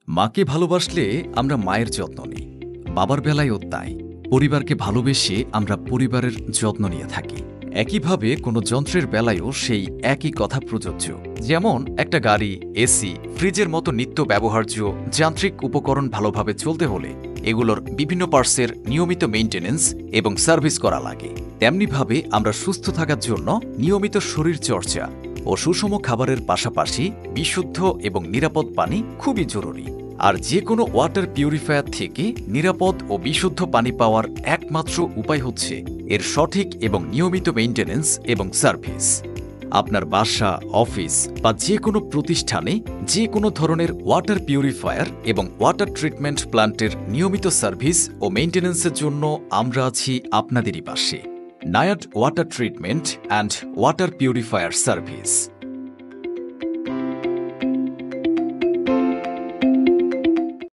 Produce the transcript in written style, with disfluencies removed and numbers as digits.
মাকে ভালোবাসলে আমরা মায়ের যত্ন নিই, বাবার বেলায়ও তাই। পরিবারকে ভালোবেসে আমরা পরিবারের যত্ন নিয়ে থাকি। একইভাবে কোনো যন্ত্রের বেলায়ও সেই একই কথা প্রযোজ্য। যেমন একটা গাড়ি, এসি, ফ্রিজের মতো নিত্য ব্যবহার্য যান্ত্রিক উপকরণ ভালোভাবে চলতে হলে এগুলোর বিভিন্ন পার্টসের নিয়মিত মেইনটেনেন্স এবং সার্ভিস করা লাগে। তেমনিভাবে আমরা সুস্থ থাকার জন্য নিয়মিত শরীর চর্চা ও সুষম খাবারের পাশাপাশি বিশুদ্ধ এবং নিরাপদ পানি খুবই জরুরি। আর যে কোনো ওয়াটার পিউরিফায়ার থেকে নিরাপদ ও বিশুদ্ধ পানি পাওয়ার একমাত্র উপায় হচ্ছে এর সঠিক এবং নিয়মিত মেইনটেনেন্স এবং সার্ভিস। আপনার বাসা, অফিস বা যে কোনো প্রতিষ্ঠানে যে কোনো ধরনের ওয়াটার পিউরিফায়ার এবং ওয়াটার ট্রিটমেন্ট প্ল্যান্টের নিয়মিত সার্ভিস ও মেইনটেনেন্সের জন্য আমরা আছি আপনাদেরই পাশে। নায়াড water treatment and water purifier service.